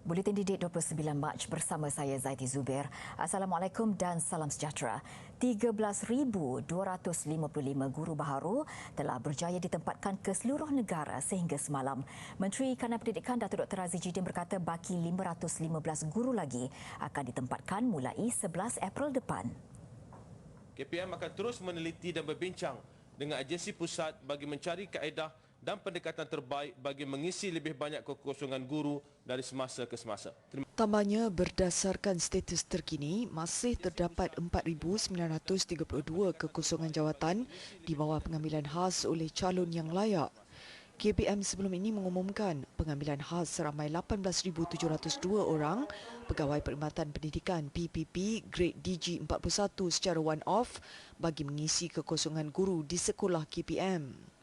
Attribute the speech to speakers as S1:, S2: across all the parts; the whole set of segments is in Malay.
S1: Buletin Didik 29 Mac bersama saya Zaiti Zubair. Assalamualaikum dan salam sejahtera. 13,255 guru baharu telah berjaya ditempatkan ke seluruh negara sehingga semalam. Menteri Kanan Pendidikan Datuk Dr. Razzie Jidin berkata baki 515 guru lagi akan ditempatkan mulai 11 April depan.
S2: KPM akan terus meneliti dan berbincang dengan agensi pusat bagi mencari kaedah dan pendekatan terbaik bagi mengisi lebih banyak kekosongan guru dari semasa ke semasa.
S3: Tambahnya, berdasarkan status terkini, masih terdapat 4,932 kekosongan jawatan di bawah pengambilan khas oleh calon yang layak. KPM sebelum ini mengumumkan pengambilan khas seramai 18,702 orang pegawai perkhidmatan pendidikan PPP grade DG 41 secara one-off bagi mengisi kekosongan guru di sekolah KPM.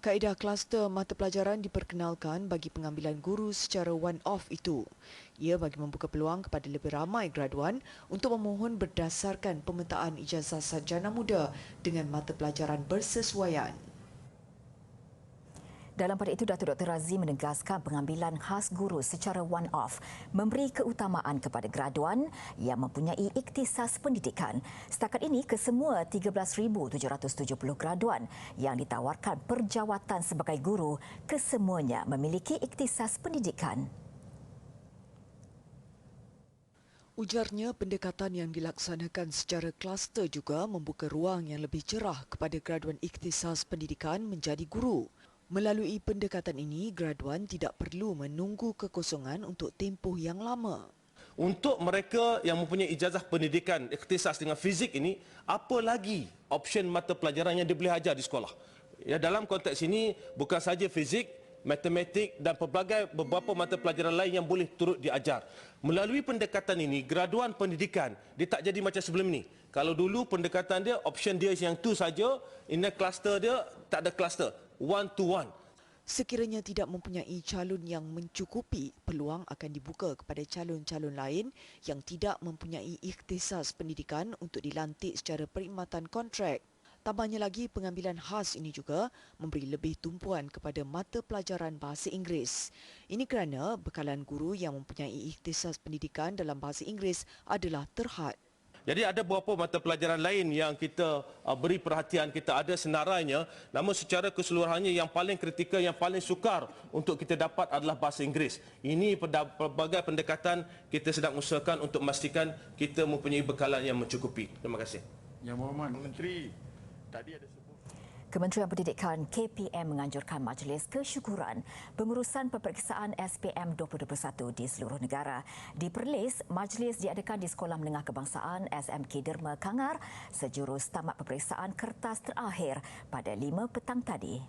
S3: Kaedah kluster mata pelajaran diperkenalkan bagi pengambilan guru secara one-off itu. Ia bagi membuka peluang kepada lebih ramai graduan untuk memohon berdasarkan pemetaan ijazah sarjana muda dengan mata pelajaran bersesuaian.
S1: Dalam pada itu, Datuk Dr. Razzie menegaskan pengambilan khas guru secara one-off memberi keutamaan kepada graduan yang mempunyai ikhtisas pendidikan. Setakat ini, kesemua 13,770 graduan yang ditawarkan perjawatan sebagai guru kesemuanya memiliki ikhtisas pendidikan.
S3: Ujarnya, pendekatan yang dilaksanakan secara kluster juga membuka ruang yang lebih cerah kepada graduan ikhtisas pendidikan menjadi guru. Melalui pendekatan ini, graduan tidak perlu menunggu kekosongan untuk tempoh yang lama.
S2: Untuk mereka yang mempunyai ijazah pendidikan ikhtisas dengan fizik ini, apa lagi option mata pelajaran yang dia boleh ajar di sekolah? Ya, dalam konteks ini bukan saja fizik, matematik dan beberapa mata pelajaran lain yang boleh turut diajar. Melalui pendekatan ini, graduan pendidikan dia tak jadi macam sebelum ini. Kalau dulu pendekatan dia, option dia yang tu saja, ini kluster dia tak ada kluster, one to one.
S3: Sekiranya tidak mempunyai calon yang mencukupi, peluang akan dibuka kepada calon-calon lain yang tidak mempunyai ikhtisas pendidikan untuk dilantik secara perkhidmatan kontrak. Tambahnya lagi, pengambilan khas ini juga memberi lebih tumpuan kepada mata pelajaran bahasa Inggeris. Ini kerana bekalan guru yang mempunyai ikhtisas pendidikan dalam bahasa Inggeris adalah terhad.
S2: Jadi ada beberapa mata pelajaran lain yang kita beri perhatian, kita ada senarainya, namun secara keseluruhannya yang paling kritikal, yang paling sukar untuk kita dapat adalah bahasa Inggeris. Ini pelbagai pendekatan kita sedang usahakan untuk memastikan kita mempunyai bekalan yang mencukupi. Terima kasih.
S4: Yang Berhormat Menteri, tadi ada
S1: Kementerian Pendidikan KPM menganjurkan majlis kesyukuran pengurusan peperiksaan SPM 2021 di seluruh negara. Di Perlis, majlis diadakan di Sekolah Menengah Kebangsaan SMK Derma Kangar sejurus tamat peperiksaan kertas terakhir pada 5 petang tadi.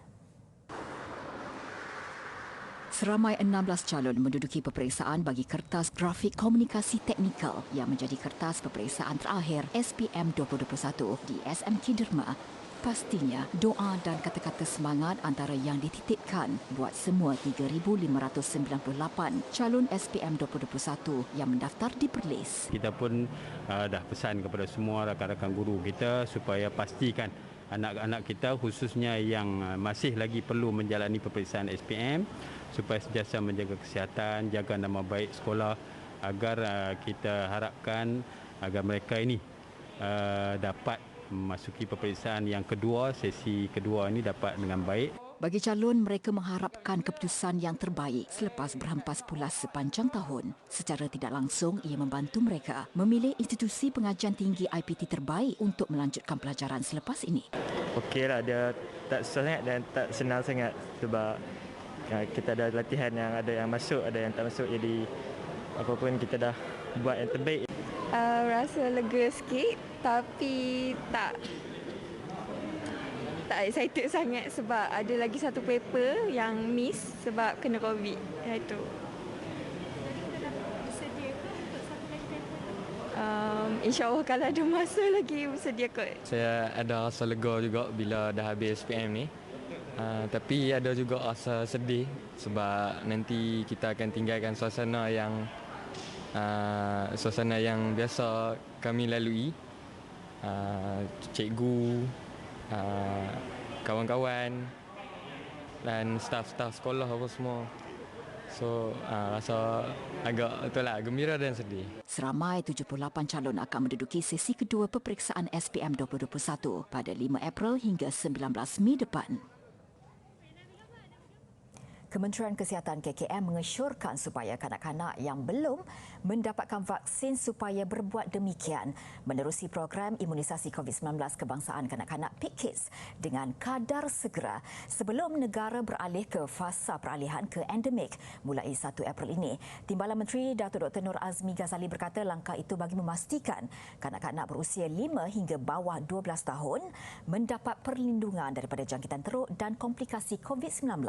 S1: Seramai 16 calon menduduki peperiksaan bagi kertas grafik komunikasi teknikal yang menjadi kertas peperiksaan terakhir SPM 2021 di SMK Derma. Pastinya, doa dan kata-kata semangat antara yang dititipkan buat semua 3,598 calon SPM 2021 yang mendaftar di Perlis.
S5: Kita pun dah pesan kepada semua rakan-rakan guru kita supaya pastikan anak-anak kita khususnya yang masih lagi perlu menjalani peperiksaan SPM supaya sentiasa menjaga kesihatan, jaga nama baik sekolah agar kita harapkan agar mereka ini dapat memasuki peperiksaan yang kedua, sesi kedua ini dapat dengan baik.
S1: Bagi calon, mereka mengharapkan keputusan yang terbaik selepas berhempas pulas sepanjang tahun. Secara tidak langsung, ia membantu mereka memilih institusi pengajian tinggi IPT terbaik untuk melanjutkan pelajaran selepas ini.
S6: Okeylah, dia tak susah sangat dan tak senang sangat sebab kita ada latihan yang ada yang masuk, ada yang tak masuk. Jadi apa pun kita dah buat yang terbaik.
S7: Rasa lega sikit tapi tak excited sangat sebab ada lagi satu paper yang miss sebab kena COVID. Itu.
S8: Bersedia ke untuk satu lagi paper?
S7: InsyaAllah kalau ada masa lagi bersedia kot.
S6: Saya ada rasa lega juga bila dah habis SPM ni. Tapi ada juga rasa sedih sebab nanti kita akan tinggalkan suasana yang biasa kami lalui, cikgu, kawan-kawan dan staf-staf sekolah apa semua. So rasa agak itulah gembira dan sedih.
S1: Seramai 78 calon akan menduduki sesi kedua peperiksaan SPM 2021 pada 5 April hingga 19 Mei depan. Kementerian Kesihatan KKM mengesyorkan supaya kanak-kanak yang belum mendapatkan vaksin supaya berbuat demikian menerusi program imunisasi COVID-19 kebangsaan kanak-kanak PIKKIDS dengan kadar segera sebelum negara beralih ke fasa peralihan ke endemik mulai 1 April ini. Timbalan Menteri Datuk Dr. Nur Azmi Ghazali berkata langkah itu bagi memastikan kanak-kanak berusia 5 hingga bawah 12 tahun mendapat perlindungan daripada jangkitan teruk dan komplikasi COVID-19.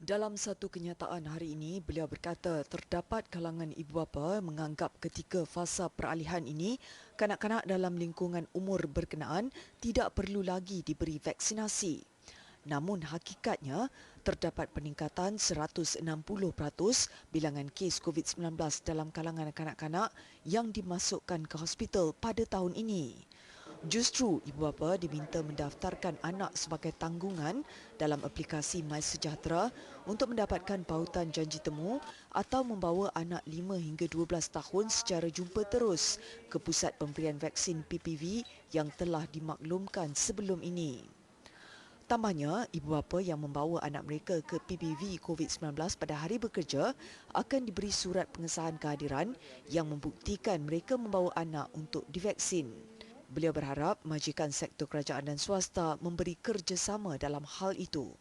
S3: Dalam satu kenyataan hari ini, beliau berkata terdapat kalangan ibu bapa menganggap ketika fasa peralihan ini, kanak-kanak dalam lingkungan umur berkenaan tidak perlu lagi diberi vaksinasi. Namun hakikatnya, terdapat peningkatan 160% bilangan kes COVID-19 dalam kalangan kanak-kanak yang dimasukkan ke hospital pada tahun ini. Justru ibu bapa diminta mendaftarkan anak sebagai tanggungan dalam aplikasi MySejahtera untuk mendapatkan pautan janji temu atau membawa anak 5 hingga 12 tahun secara jumpa terus ke pusat pemberian vaksin PPV yang telah dimaklumkan sebelum ini. Tambahnya, ibu bapa yang membawa anak mereka ke PPV COVID-19 pada hari bekerja akan diberi surat pengesahan kehadiran yang membuktikan mereka membawa anak untuk divaksin. Beliau berharap majikan sektor kerajaan dan swasta memberi kerjasama dalam hal itu.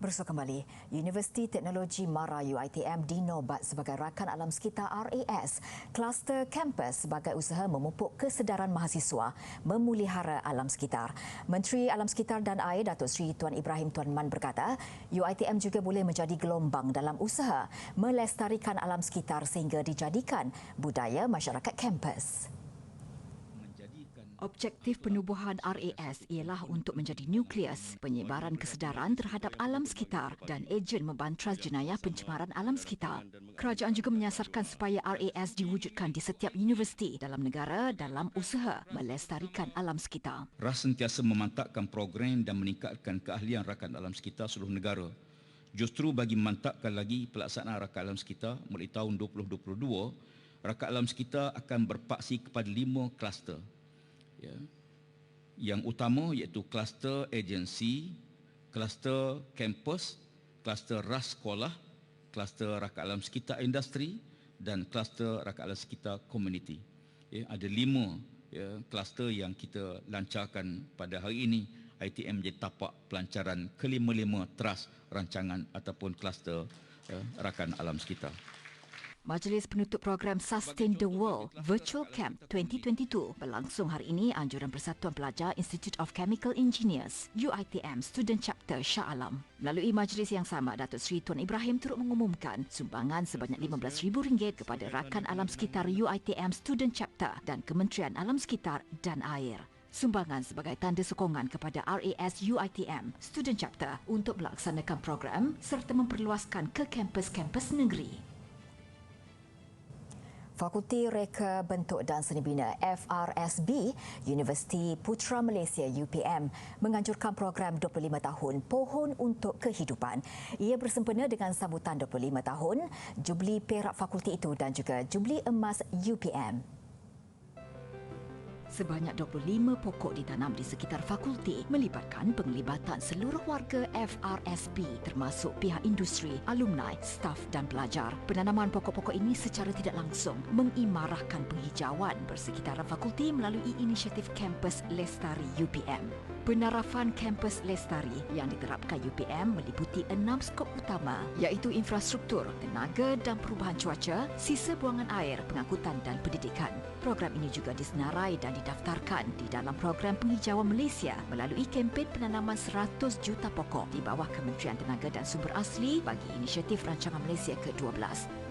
S1: Bersua kembali, Universiti Teknologi Mara UiTM dinobat sebagai rakan alam sekitar RAS. Kluster kampus sebagai usaha memupuk kesedaran mahasiswa memelihara alam sekitar. Menteri Alam Sekitar dan Air Datuk Seri Tuan Ibrahim Tuan Man berkata, UiTM juga boleh menjadi gelombang dalam usaha melestarikan alam sekitar sehingga dijadikan budaya masyarakat kampus. Objektif penubuhan RAS ialah untuk menjadi nukleus penyebaran kesedaran terhadap alam sekitar dan ejen membantras jenayah pencemaran alam sekitar. Kerajaan juga menyasarkan supaya RAS diwujudkan di setiap universiti dalam negara dalam usaha melestarikan alam sekitar.
S9: RAS sentiasa memantapkan program dan meningkatkan keahlian rakan alam sekitar seluruh negara. Justru bagi memantapkan lagi pelaksanaan rakan alam sekitar mulai tahun 2022, rakan alam sekitar akan berpaksi kepada 5 kluster. Yang utama iaitu kluster agensi, kluster kampus, kluster RAS sekolah, kluster rakan alam sekitar industri dan kluster rakan alam sekitar komuniti. Ada 5 kluster yang kita lancarkan pada hari ini. ITM menjadi tapak pelancaran ke-5 teras rancangan ataupun kluster rakan alam sekitar.
S1: Majlis penutup program Sustain the World Virtual Camp 2022 berlangsung hari ini anjuran Persatuan Pelajar Institute of Chemical Engineers UiTM Student Chapter Shah Alam. Melalui majlis yang sama, Datuk Seri Tuan Ibrahim turut mengumumkan sumbangan sebanyak RM15,000 kepada rakan alam sekitar UiTM Student Chapter dan Kementerian Alam Sekitar dan Air. Sumbangan sebagai tanda sokongan kepada RAS UiTM Student Chapter untuk melaksanakan program serta memperluaskan ke kampus-kampus negeri. Fakulti Reka Bentuk dan Seni Bina FRSB Universiti Putra Malaysia UPM menganjurkan program 25 tahun Pohon untuk Kehidupan. Ia bersempena dengan sambutan 25 tahun Jubli Perak Fakulti itu dan juga Jubli Emas UPM. Sebanyak 25 pokok ditanam di sekitar fakulti melibatkan penglibatan seluruh warga FRSB termasuk pihak industri, alumni, staf dan pelajar. Penanaman pokok-pokok ini secara tidak langsung mengimarahkan penghijauan bersekitaran fakulti melalui inisiatif Kampus Lestari UPM. Penarafan Kampus Lestari yang diterapkan UPM meliputi 6 skop utama iaitu infrastruktur, tenaga dan perubahan cuaca, sisa buangan air, pengangkutan dan pendidikan. Program ini juga disenarai dan didaftarkan di dalam program penghijauan Malaysia melalui kempen penanaman 100 juta pokok di bawah Kementerian Tenaga dan Sumber Asli bagi inisiatif Rancangan Malaysia ke-12.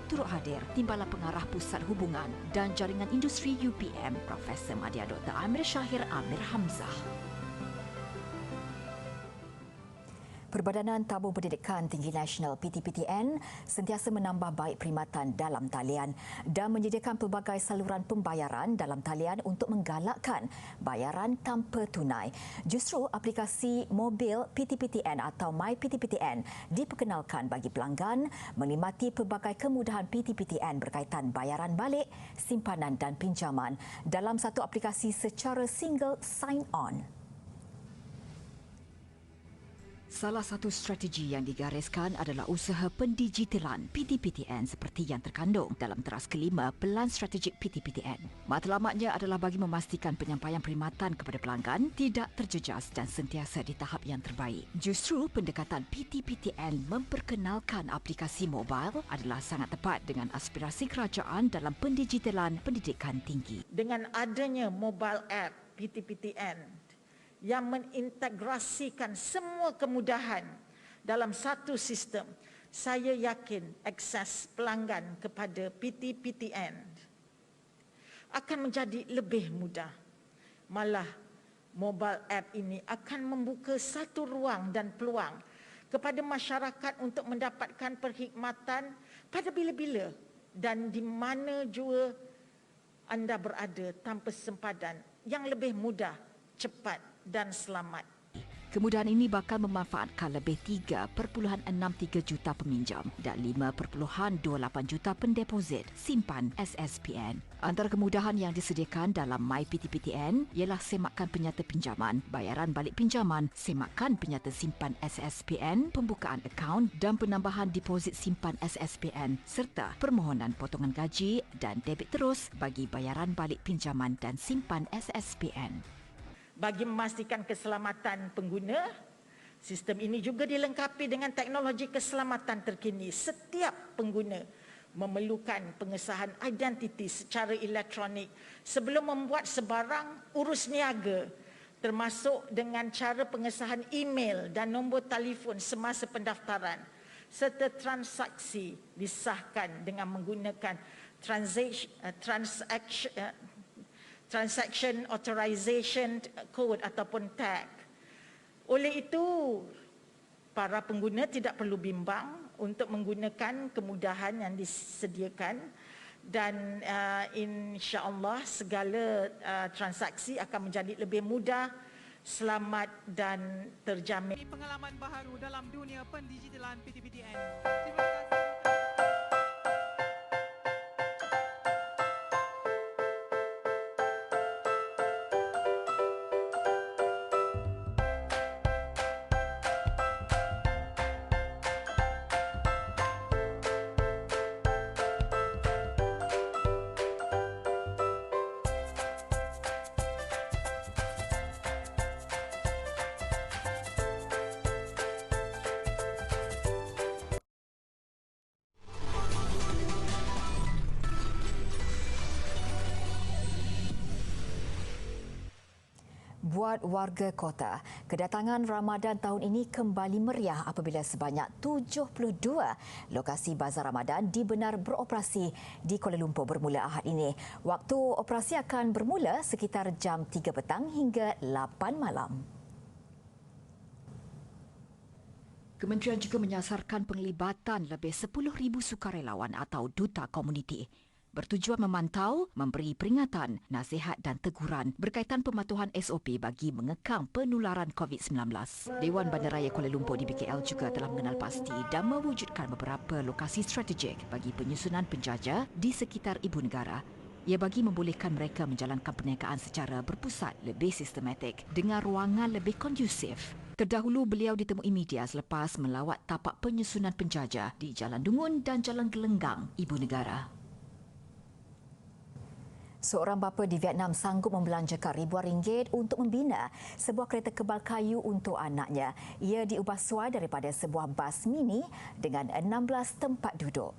S1: Turut hadir Timbalan Pengarah Pusat Hubungan dan Jaringan Industri UPM Profesor Madya Dr. Amir Shahir Amir Hamzah. Perbadanan Tabung Pendidikan Tinggi Nasional PTPTN sentiasa menambah baik perkhidmatan dalam talian dan menyediakan pelbagai saluran pembayaran dalam talian untuk menggalakkan bayaran tanpa tunai. Justru aplikasi mobil PTPTN atau MyPTPTN diperkenalkan bagi pelanggan menikmati pelbagai kemudahan PTPTN berkaitan bayaran balik, simpanan dan pinjaman dalam satu aplikasi secara single sign-on. Salah satu strategi yang digariskan adalah usaha pendigitalan PTPTN seperti yang terkandung dalam teras kelima Pelan Strategik PTPTN. Matlamatnya adalah bagi memastikan penyampaian perkhidmatan kepada pelanggan tidak terjejas dan sentiasa di tahap yang terbaik. Justru pendekatan PTPTN memperkenalkan aplikasi mobil adalah sangat tepat dengan aspirasi kerajaan dalam pendigitalan pendidikan tinggi.
S10: Dengan adanya mobile app PTPTN yang mengintegrasikan semua kemudahan dalam satu sistem, saya yakin akses pelanggan kepada PTPTN akan menjadi lebih mudah. Malah, mobile app ini akan membuka satu ruang dan peluang kepada masyarakat untuk mendapatkan perkhidmatan pada bila-bila dan di mana jua anda berada tanpa sempadan yang lebih mudah, cepat dan selamat.
S1: Kemudahan ini bakal memanfaatkan lebih 3.63 juta peminjam dan 5.28 juta pendeposit simpan SSPN. Antara kemudahan yang disediakan dalam MyPTPTN ialah semakan penyata pinjaman, bayaran balik pinjaman, semakan penyata simpan SSPN, pembukaan akaun dan penambahan deposit simpan SSPN serta permohonan potongan gaji dan debit terus bagi bayaran balik pinjaman dan simpan SSPN.
S10: Bagi memastikan keselamatan pengguna, sistem ini juga dilengkapi dengan teknologi keselamatan terkini. Setiap pengguna memerlukan pengesahan identiti secara elektronik sebelum membuat sebarang urus niaga, termasuk dengan cara pengesahan email dan nombor telefon semasa pendaftaran, serta transaksi disahkan dengan menggunakan Transaction Authorization Code ataupun tag. Oleh itu, para pengguna tidak perlu bimbang untuk menggunakan kemudahan yang disediakan dan insya-Allah segala transaksi akan menjadi lebih mudah, selamat dan terjamin.
S11: Pengalaman baharu dalam dunia pendigitalan PTPTN. Terima kasih.
S1: Buat warga kota, kedatangan Ramadan tahun ini kembali meriah apabila sebanyak 72 lokasi bazar Ramadan dibenar beroperasi di Kuala Lumpur bermula Ahad ini. Waktu operasi akan bermula sekitar jam 3 petang hingga 8 malam. Kementerian juga menyasarkan penglibatan lebih 10,000 sukarelawan atau duta komuniti bertujuan memantau, memberi peringatan, nasihat dan teguran berkaitan pematuhan SOP bagi mengekang penularan COVID-19. Dewan Bandaraya Kuala Lumpur di BKL juga telah mengenal pasti dan mewujudkan beberapa lokasi strategik bagi penyusunan penjaja di sekitar ibu negara. Ia bagi membolehkan mereka menjalankan perniagaan secara berpusat lebih sistematik dengan ruangan lebih kondusif. Terdahulu beliau ditemui media selepas melawat tapak penyusunan penjaja di Jalan Dungun dan Jalan Gelenggang, ibu negara. Seorang bapa di Vietnam sanggup membelanjakan ribuan ringgit untuk membina sebuah kereta kebal kayu untuk anaknya. Ia diubah suai daripada sebuah bas mini dengan 16 tempat duduk.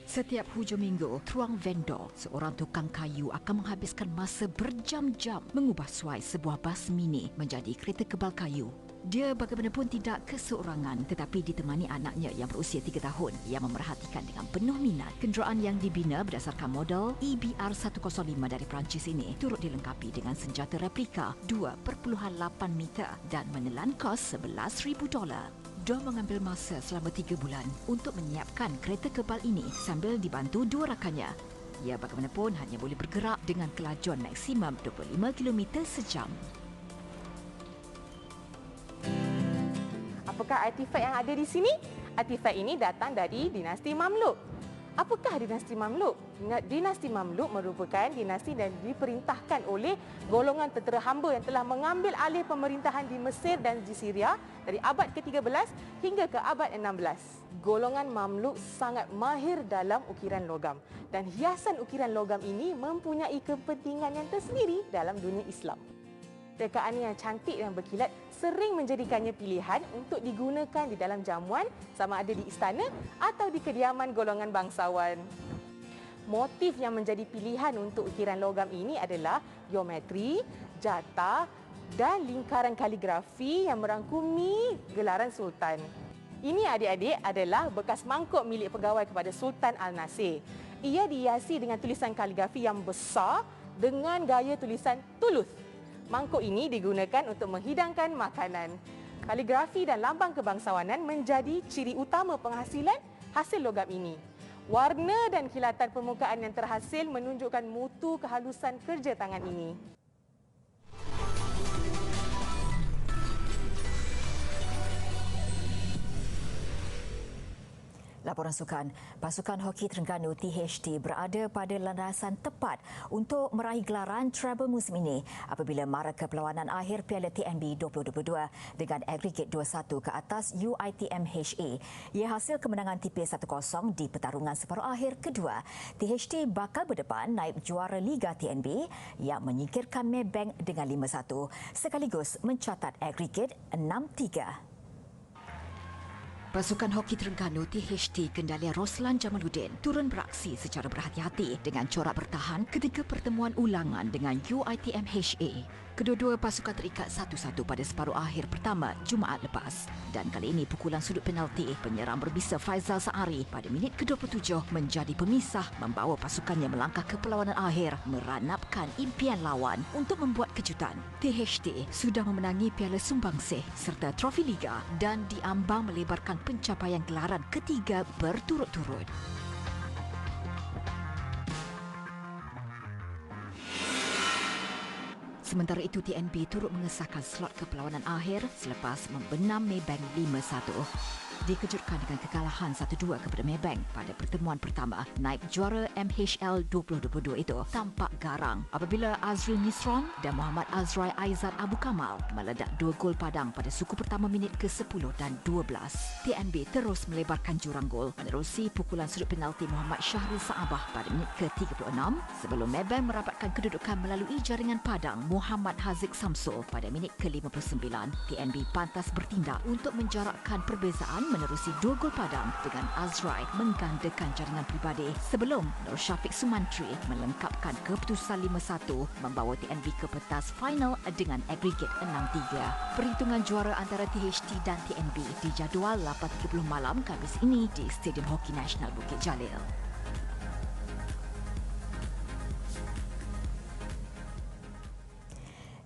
S1: Setiap hujung minggu, Truong Vendor, seorang tukang kayu akan menghabiskan masa berjam-jam mengubah suai sebuah bas mini menjadi kereta kebal kayu. Dia bagaimanapun tidak keseorangan tetapi ditemani anaknya yang berusia 3 tahun yang memerhatikan dengan penuh minat. Kenderaan yang dibina berdasarkan model EBR 105 dari Perancis ini turut dilengkapi dengan senjata replika 2.8 meter dan menelan kos $11,000. Dom mengambil masa selama 3 bulan untuk menyiapkan kereta kebal ini sambil dibantu 2 rakannya. Ia bagaimanapun hanya boleh bergerak dengan kelajuan maksimum 25 km sejam.
S12: Apakah artifak yang ada di sini? Artifak ini datang dari dinasti Mamluk. Apakah dinasti Mamluk? Dinasti Mamluk merupakan dinasti yang diperintahkan oleh golongan tentera hamba yang telah mengambil alih pemerintahan di Mesir dan di Syria dari abad ke-13 hingga ke abad 16. Golongan Mamluk sangat mahir dalam ukiran logam dan hiasan ukiran logam ini mempunyai kepentingan yang tersendiri dalam dunia Islam. Rekaan yang cantik dan berkilat sering menjadikannya pilihan untuk digunakan di dalam jamuan sama ada di istana atau di kediaman golongan bangsawan. Motif yang menjadi pilihan untuk ukiran logam ini adalah geometri, jata dan lingkaran kaligrafi yang merangkumi gelaran Sultan. Ini adik-adik adalah bekas mangkuk milik pegawai kepada Sultan Al-Nasir. Ia dihiasi dengan tulisan kaligrafi yang besar dengan gaya tulisan Tuluth. Mangkuk ini digunakan untuk menghidangkan makanan. Kaligrafi dan lambang kebangsawanan menjadi ciri utama penghasilan hasil logam ini. Warna dan kilatan permukaan yang terhasil menunjukkan mutu kehalusan kerja tangan ini.
S1: Laporan sukan, pasukan hoki Terengganu THT berada pada landasan tepat untuk meraih gelaran treble musim ini apabila mara ke perlawanan akhir Piala TNB 2022 dengan agregat 2-1 ke atas UiTM HA. Ia hasil kemenangan tipis 1-0 di pertarungan separuh akhir kedua. THT bakal berdepan naib juara Liga TNB yang menyingkirkan Maybank dengan 5-1 sekaligus mencatat agregat 6-3. Pasukan hoki Terengganu THT kendalian Roslan Jamaluddin turun beraksi secara berhati-hati dengan corak bertahan ketika pertemuan ulangan dengan UiTM HA. Kedua-dua pasukan terikat 1-1 pada separuh akhir pertama Jumaat lepas. Dan kali ini pukulan sudut penalti penyerang berbisa Faizal Saari pada minit ke-27 menjadi pemisah membawa pasukannya melangkah ke perlawanan akhir meranapkan impian lawan untuk membuat kejutan. THT sudah memenangi Piala Sumbangsih serta trofi Liga dan diambang melebarkan pencapaian gelaran ketiga berturut-turut. Sementara itu, TNB turut mengesahkan slot ke perlawanan akhir selepas membenam Maybank 5-1. Dikejutkan dengan kekalahan 1-2 kepada Maybank pada pertemuan pertama, naib juara MHL 2022 itu tampak garang apabila Azrul Nisron dan Muhammad Azrai Aizat Abu Kamal meledak 2 gol padang pada suku pertama minit ke-10 dan 12. TNB terus melebarkan jurang gol menerusi pukulan sudut penalti Muhammad Syahril Saabah pada minit ke-36 sebelum Maybank merapatkan kedudukan melalui jaringan padang Muhammad Haziq Samsul pada minit ke-59. TNB pantas bertindak untuk menjarakkan perbezaan menerusi 2 gol padang dengan Azrai menggandakan jaringan peribadi sebelum Nur Syafiq Sumantri melengkapkan keputusan 5-1 membawa TNB ke pentas final dengan agregat 6-3. Perhitungan juara antara THT dan TNB dijadual 8.30 malam Khamis ini di Stadium Hoki Nasional Bukit Jalil.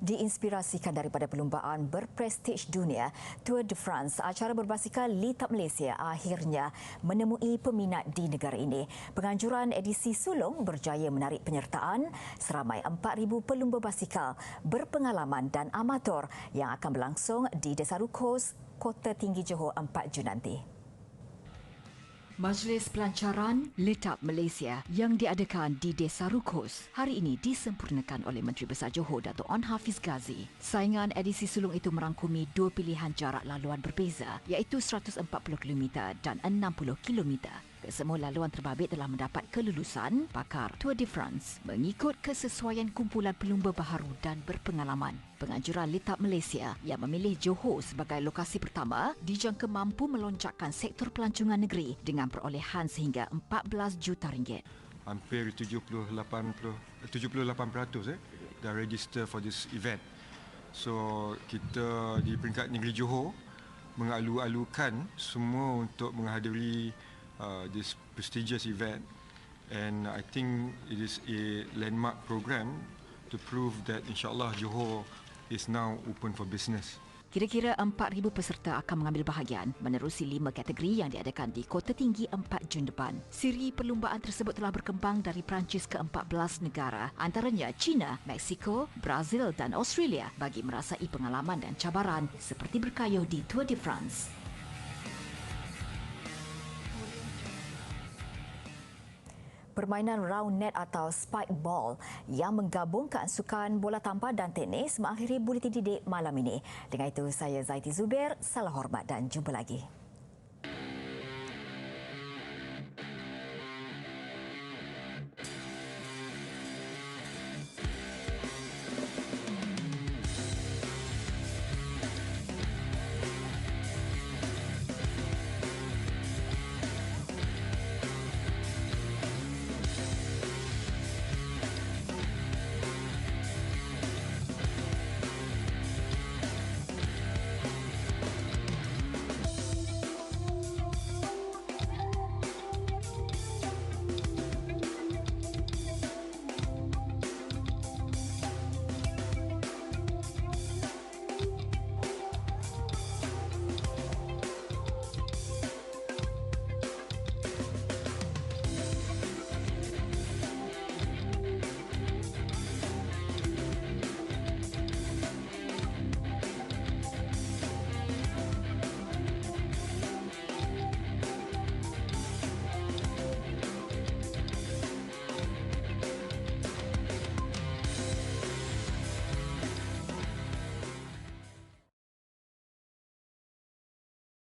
S1: Diinspirasikan daripada perlumbaan berprestij dunia, Tour de France, acara berbasikal Litab Malaysia akhirnya menemui peminat di negara ini. Penganjuran edisi sulung berjaya menarik penyertaan seramai 4,000 pelumba basikal berpengalaman dan amatur yang akan berlangsung di Desaru Coast, Kota Tinggi Johor 4 Jun nanti. Majlis Pelancaran Litab Malaysia yang diadakan di Desaru Coast hari ini disempurnakan oleh Menteri Besar Johor Dato' On Hafiz Ghazi. Saingan edisi sulung itu merangkumi 2 pilihan jarak laluan berbeza iaitu 140 km dan 60 km. Kesemua laluan terbabit telah mendapat kelulusan pakar Tour de France mengikut kesesuaian kumpulan pelumba baharu dan berpengalaman. Penganjuran Litab Malaysia yang memilih Johor sebagai lokasi pertama dijangka mampu melonjakkan sektor pelancongan negeri dengan perolehan sehingga 14 juta ringgit.
S13: Hampir 78% dah register for this event. So kita di peringkat negeri Johor mengalu-alukan semua untuk menghadiri this prestigious event, and I think it is a landmark program to prove that insyaAllah Johor is now open for business.
S1: Kira-kira 4,000 peserta akan mengambil bahagian menerusi 5 kategori yang diadakan di Kota Tinggi 4 Jun depan. Siri perlumbaan tersebut telah berkembang dari Perancis ke 14 negara, antaranya China, Mexico, Brazil dan Australia bagi merasai pengalaman dan cabaran seperti berkayuh di Tour de France. Permainan round net atau spike ball yang menggabungkan sukan bola tampar dan tenis mengakhiri Buletin Didik malam ini. Dengan itu, saya Zaiti Zubair, salam hormat dan jumpa lagi.